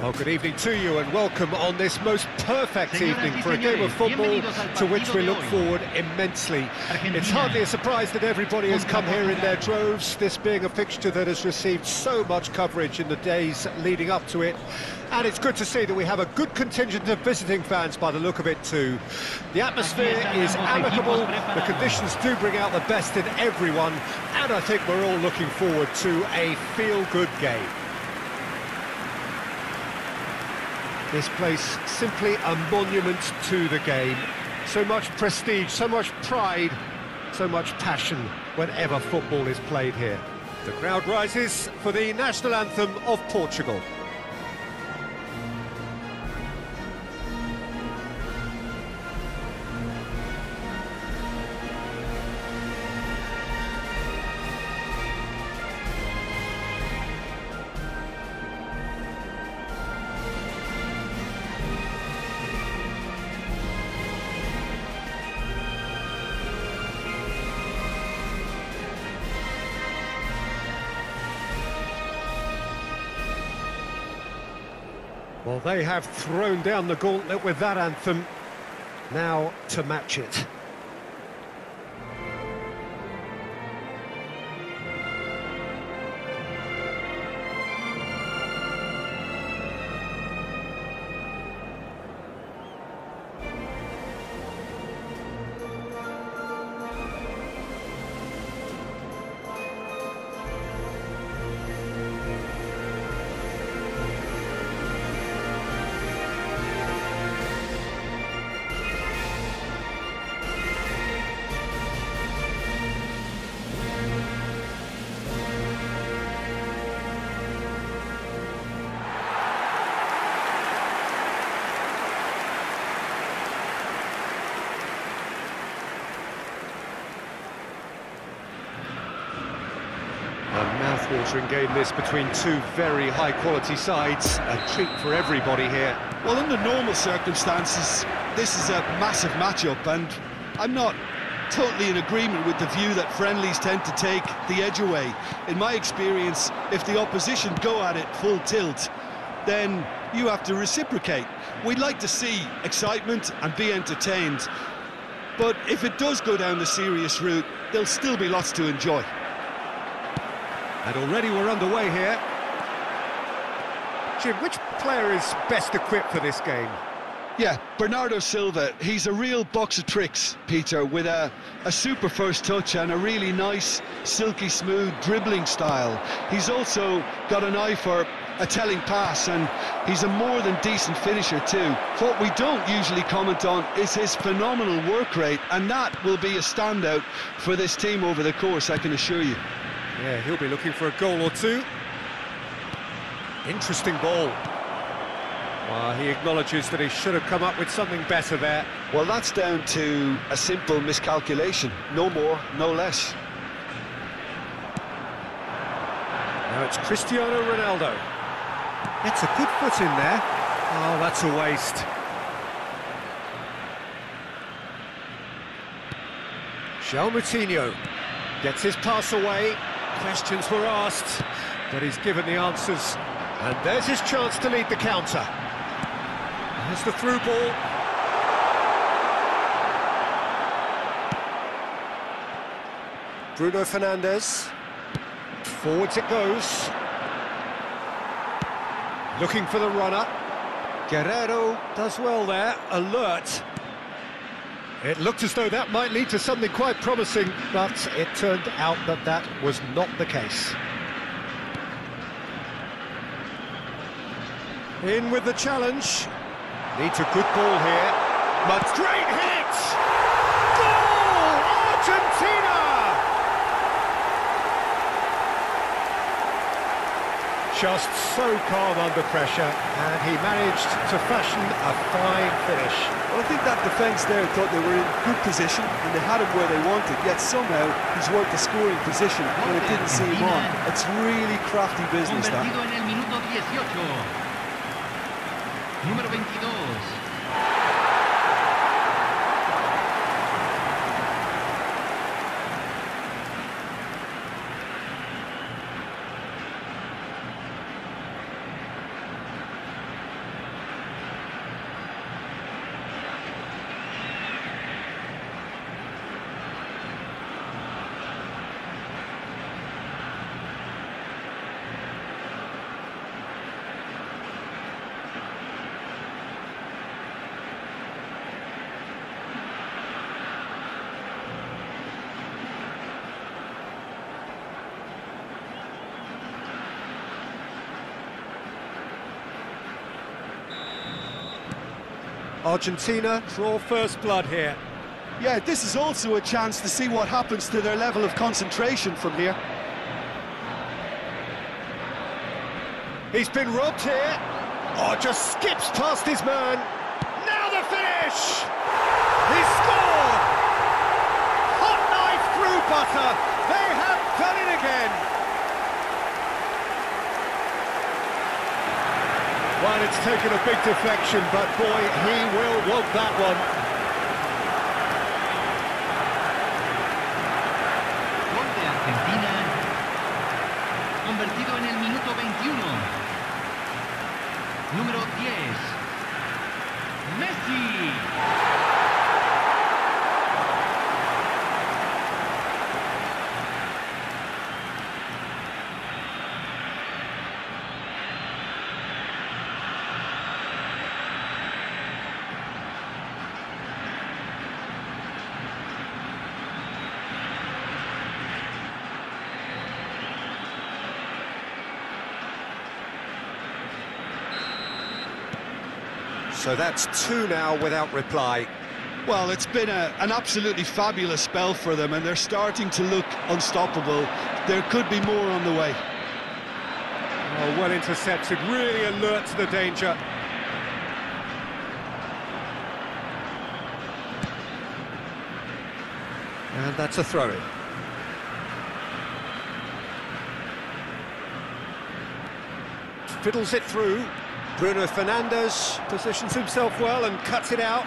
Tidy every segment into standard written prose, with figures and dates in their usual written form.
Well, good evening to you and welcome on this most perfect evening for a game of football to which we look forward immensely. It's hardly a surprise that everybody has come here in their droves, this being a fixture that has received so much coverage in the days leading up to it. And it's good to see that we have a good contingent of visiting fans by the look of it too. The atmosphere is amicable, the conditions do bring out the best in everyone, and I think we're all looking forward to a feel-good game. This place, simply a monument to the game. So much prestige, so much pride, so much passion whenever football is played here. The crowd rises for the national anthem of Portugal. Well, they have thrown down the gauntlet with that anthem. Now to match it. A mouth-watering game this between two very high-quality sides. A treat for everybody here. Well, under normal circumstances, this is a massive matchup, and I'm not totally in agreement with the view that friendlies tend to take the edge away. In my experience, if the opposition go at it full tilt, then you have to reciprocate. We'd like to see excitement and be entertained, but if it does go down the serious route, there'll still be lots to enjoy. And already we're underway here. Jim, which player is best equipped for this game? Yeah, Bernardo Silva. He's a real box of tricks, Peter, with a super first touch and a really nice, silky smooth dribbling style. He's also got an eye for a telling pass, and he's a more than decent finisher too. What we don't usually comment on is his phenomenal work rate, and that will be a standout for this team over the course, I can assure you. Yeah, he'll be looking for a goal or two. Interesting ball. Well, he acknowledges that he should have come up with something better there. Well, that's down to a simple miscalculation. No more, no less. Now it's Cristiano Ronaldo. That's a good foot in there. Oh, that's a waste. João Moutinho gets his pass away. Questions were asked, but he's given the answers. And there's his chance to lead the counter. There's the through ball. Bruno Fernandes. Forwards it goes. Looking for the runner. Guerrero does well there, alert. It looked as though that might lead to something quite promising, but it turned out that that was not the case. In with the challenge. Needs a good ball here. But great hit! Goal! Argentina! Just so calm under pressure, and he managed to fashion a fine finish. Well, I think that defence there thought they were in good position and they had him where they wanted, yet somehow he's worked the scoring position when it didn't see him on. It's really crafty business, that. Número 22. Argentina draw first blood here. Yeah, this is also a chance to see what happens to their level of concentration from here. He's been robbed here. Oh, just skips past his man. Now the finish! He scored! Hot knife through butter. They have done it again. Well, it's taken a big deflection, but boy, he will want that one. Gol de Argentina, convertido en el minuto 21. Número 10, Messi. So that's two now without reply. Well, it's been an absolutely fabulous spell for them, and they're starting to look unstoppable. There could be more on the way. Oh, well intercepted, really alert to the danger. And that's a throw-in. Fiddles it through. Bruno Fernandes positions himself well and cuts it out.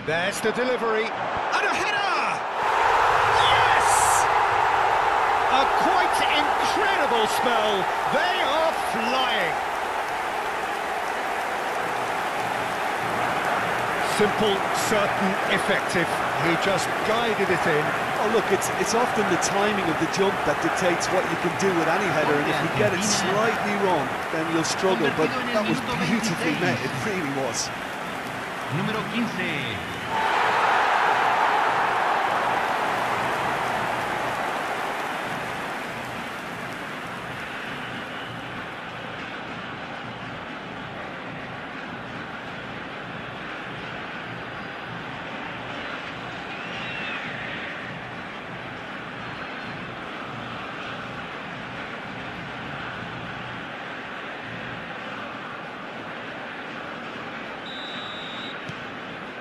There's the delivery. And a header! Yes! A quite incredible spell. They are flying. Simple, certain, effective. He just guided it in. Oh, look, it's often the timing of the jump that dictates what you can do with any header, and if you get it slightly wrong, then you'll struggle, but that was beautifully met, it really was. Número 15.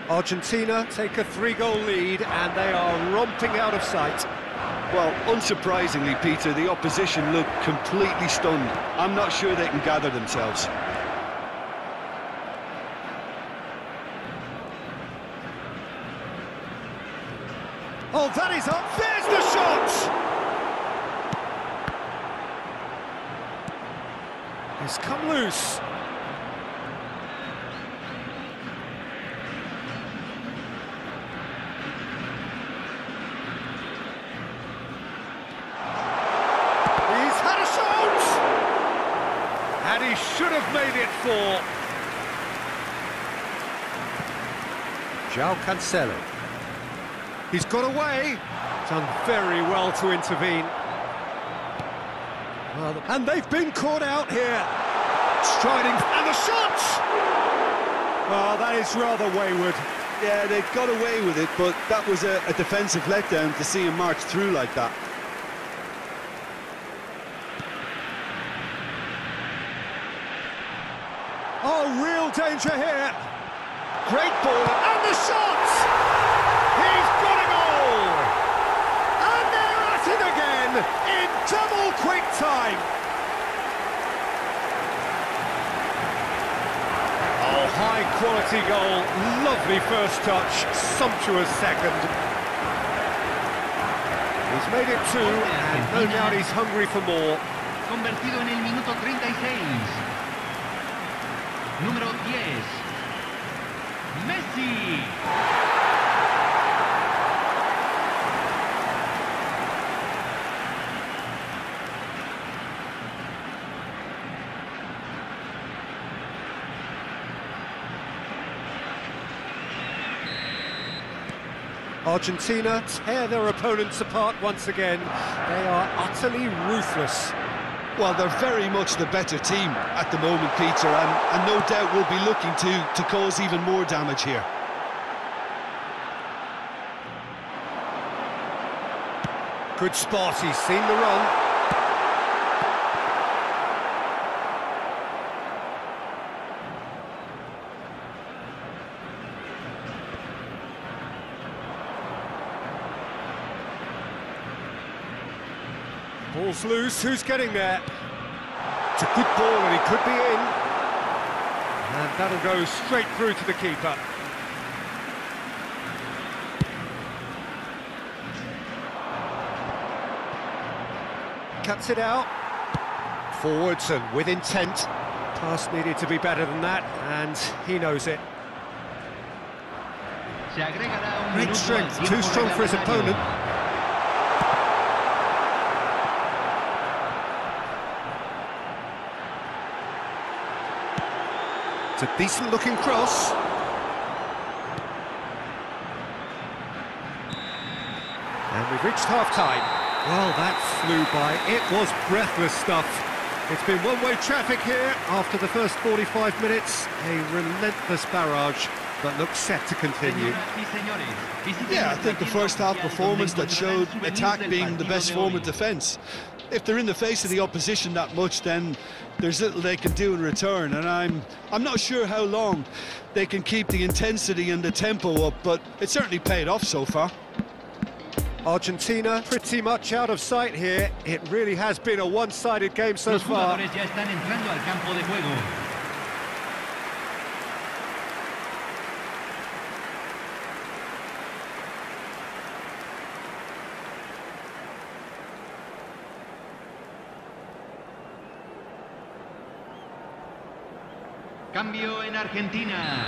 Argentina take a 3-goal lead and they are romping out of sight. Well, unsurprisingly, Peter, the opposition look completely stunned. I'm not sure they can gather themselves. Oh, that is up. There's the shot! He's come loose. And he should have made it 4. João Cancelo. He's got away. Done very well to intervene. Well, and they've been caught out here. Striding, and the shot! Oh, that is rather wayward. Yeah, they got away with it, but that was a defensive letdown to see him march through like that. Oh, real danger here. Great ball, and the shot! He's got a goal! And they're at it again in double quick time. Oh, high quality goal. Lovely first touch, sumptuous second. He's made it 2, and no doubt he's hungry for more. Convertido en el minuto 36. Número 10, Messi. Argentina tear their opponents apart once again. They are utterly ruthless. Well, they're very much the better team at the moment, Peter, and no doubt will be looking to cause even more damage here. Good spot, he's seen the run. Ball's loose, who's getting there? It's a good ball and he could be in. And that'll go straight through to the keeper. Cuts it out. Forwards and with intent. Pass needed to be better than that, and he knows it. Great strength, too strong for his opponent. It's a decent-looking cross. And we've reached half-time. Well, that flew by. It was breathless stuff. It's been one-way traffic here after the first 45 minutes. A relentless barrage that looks set to continue. Yeah, I think the first half performance that showed attack being the best form of defence. If they're in the face of the opposition that much, then there's little they can do in return, and I'm not sure how long they can keep the intensity and the tempo up, but it certainly paid off so far. Argentina pretty much out of sight here. It really has been a one-sided game so far. Cambio en Argentina.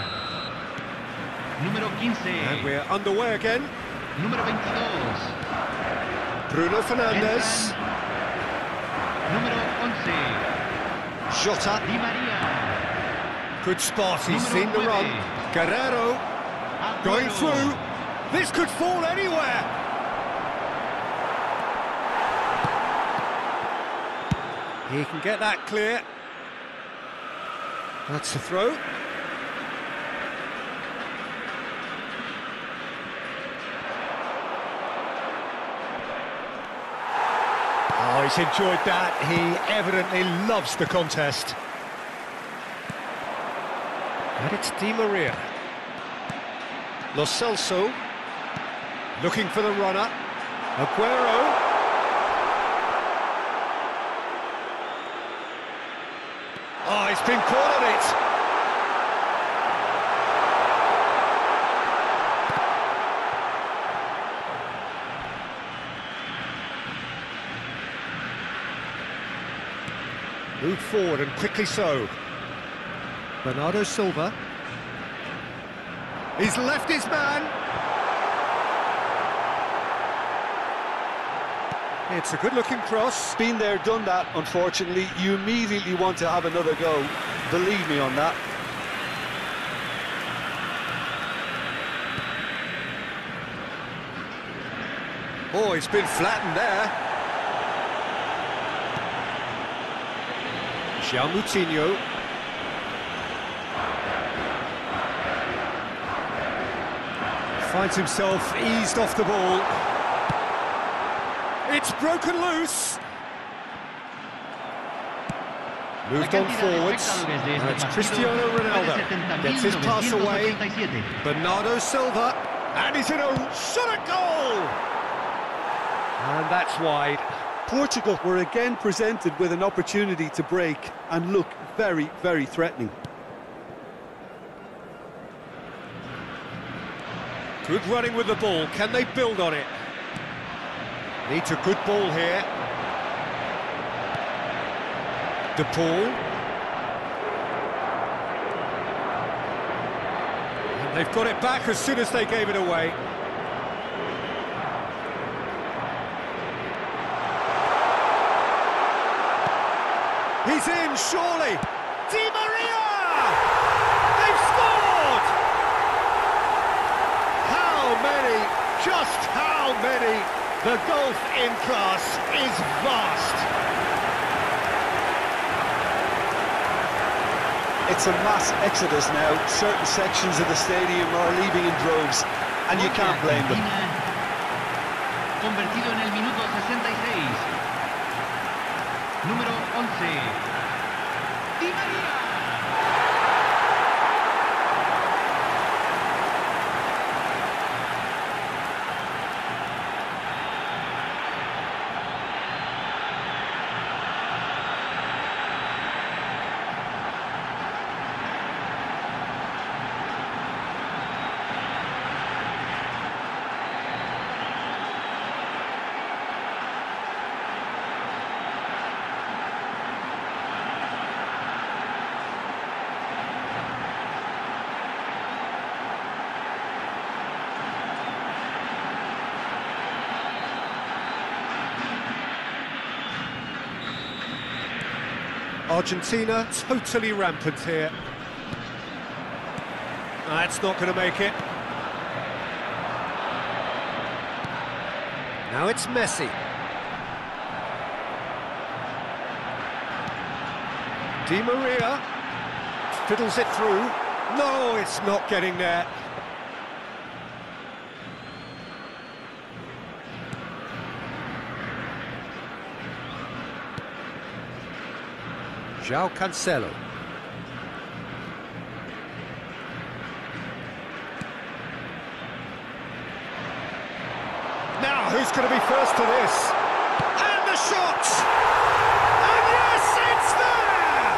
Número 15. And we're underway again. Número 22. Bruno Fernandes. Número 11. Jota. Di Maria. Good spot, he's Número seen the 9. run. Guerrero going through. This could fall anywhere. He can get that clear. That's the throw. Oh, he's enjoyed that. He evidently loves the contest. And it's Di Maria. Lo Celso looking for the runner. Aguero. Oh, he's been caught on it. Moved forward and quickly so. Bernardo Silva. He's left his man. It's a good-looking cross. Been there, done that, unfortunately. You immediately want to have another go. Believe me on that. Oh, he's been flattened there. João Moutinho. Finds himself eased off the ball. It's broken loose. Moved on forwards. And it's Cristiano Ronaldo. Gets his pass away. Bernardo Silva. And he's in a shot at goal. And that's wide. Portugal were again presented with an opportunity to break and look very, very threatening. Good running with the ball. Can they build on it? Needs a good ball here. De Paul. And they've got it back as soon as they gave it away. He's in, surely. Di Maria! They've scored! How many? Just how many? The gulf in class is vast. It's a mass exodus now. Certain sections of the stadium are leaving in droves, and you can't blame them. Convertido en el minuto 66. Número 11. Di María. Argentina totally rampant here. That's not going to make it. Now it's Messi. Di Maria fiddles it through. No, it's not getting there. João Cancelo. Now, who's going to be first to this? And the shot! And yes, it's there!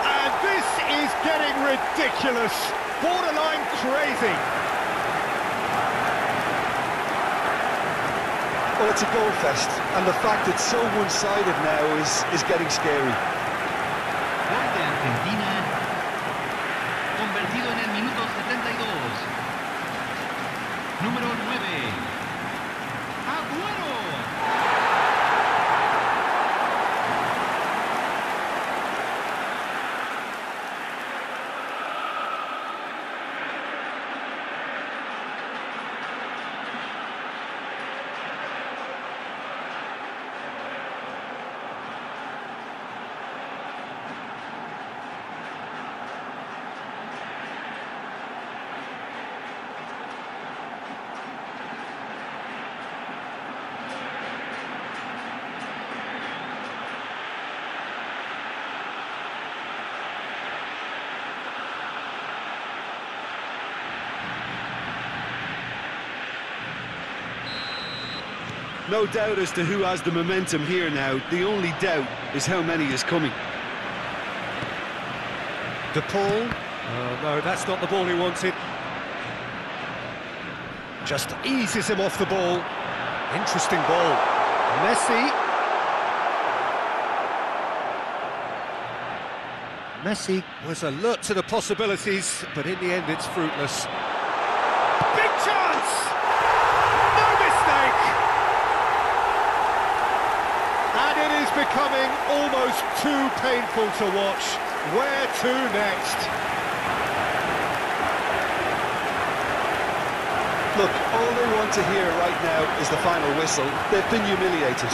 And this is getting ridiculous. Borderline crazy. Well, it's a goal fest, and the fact it's so one-sided now is getting scary. Gol de Argentina. Convertido en el minuto 72. Número 9. ¡Agüero! No doubt as to who has the momentum here now. The only doubt is how many is coming. De Paul. Oh, no, that's not the ball he wanted. Just eases him off the ball. Interesting ball. Messi. Messi was alert to the possibilities, but in the end it's fruitless. Big chance! No mistake! And it is becoming almost too painful to watch. Where to next? Look, all they want to hear right now is the final whistle. They've been humiliated.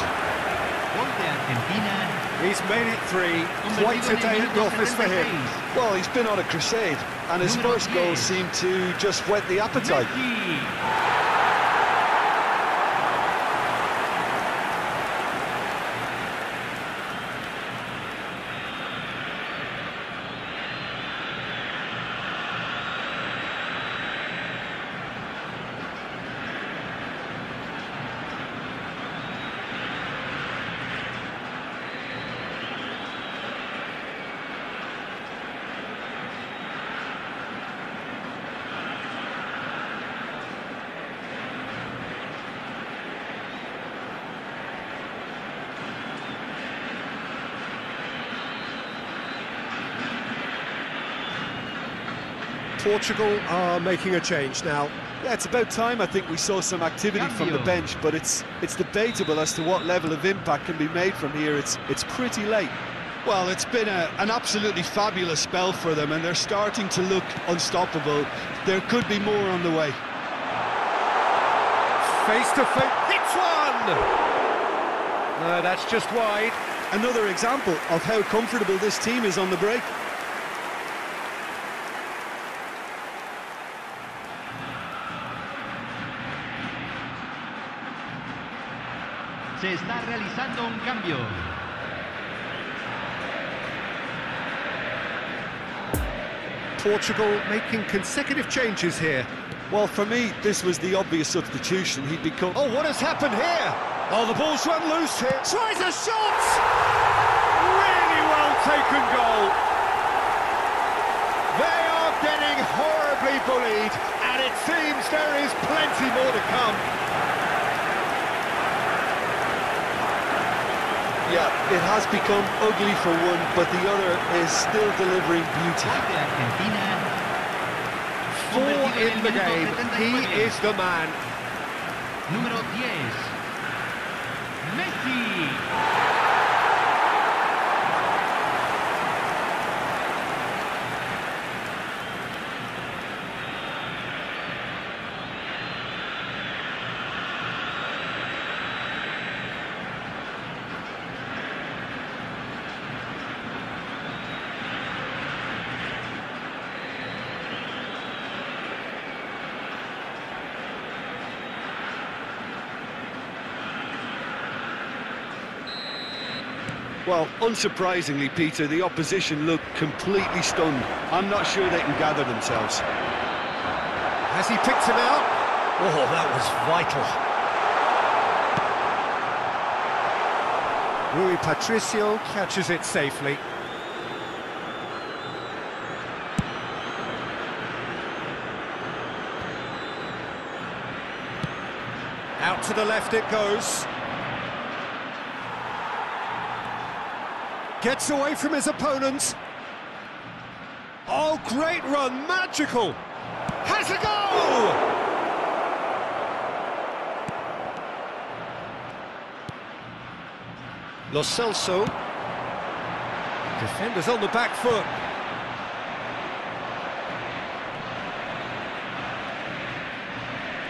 Gol de Argentina. He's made it 3. Quite a day at the office for him. Well, he's been on a crusade, and his first goal seemed to just whet the appetite. Messi. Portugal are making a change now. Yeah, it's about time I think we saw some activity from the bench, but it's debatable as to what level of impact can be made from here. It's pretty late. Well, it's been an absolutely fabulous spell for them, and they're starting to look unstoppable. There could be more on the way. Face to face, hits one! No, that's just wide. Another example of how comfortable this team is on the break. Se está realizando un cambio. Portugal making consecutive changes here. Well, for me, this was the obvious substitution. He'd become... Oh, what has happened here? Oh, the ball's run loose here. Tries a shot! Really well taken goal. They are getting horribly bullied, and it seems there is plenty more to come. Yeah, it has become ugly for one, but the other is still delivering beauty. Argentina. 4 in the game. He is the man. Número 10. Messi. Well, unsurprisingly, Peter, the opposition look completely stunned. I'm not sure they can gather themselves. Has he picked him out? Oh, that was vital. Rui Patricio catches it safely. Out to the left it goes. Gets away from his opponents. Oh, great run, magical. Has a goal! Lo Celso. Defenders on the back foot.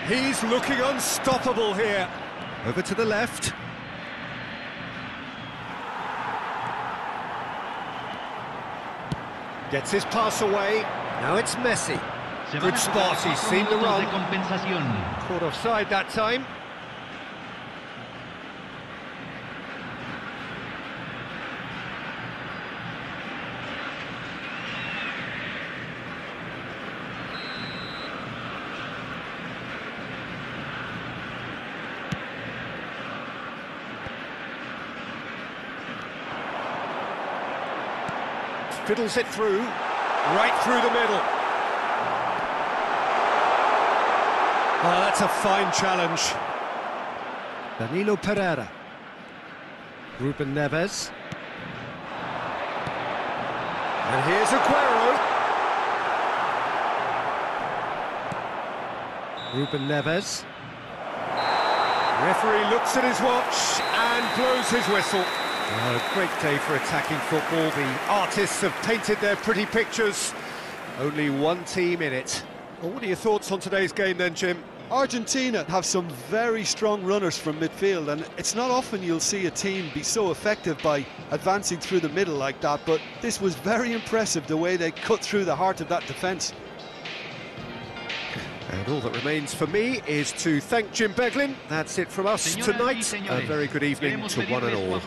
He's looking unstoppable here. Over to the left. Gets his pass away. Now it's Messi. Good spot, he's seen the run. Caught offside that time. Fiddles it through, right through the middle. Oh, that's a fine challenge. Danilo Pereira. Ruben Neves. And here's Aguero. Ruben Neves. Referee looks at his watch and blows his whistle. A great day for attacking football. The artists have painted their pretty pictures. Only one team in it. Well, what are your thoughts on today's game then, Jim? Argentina have some very strong runners from midfield, and it's not often you'll see a team be so effective by advancing through the middle like that, but this was very impressive, the way they cut through the heart of that defence. And all that remains for me is to thank Jim Beglin. That's it from us tonight. A very good evening to one and all.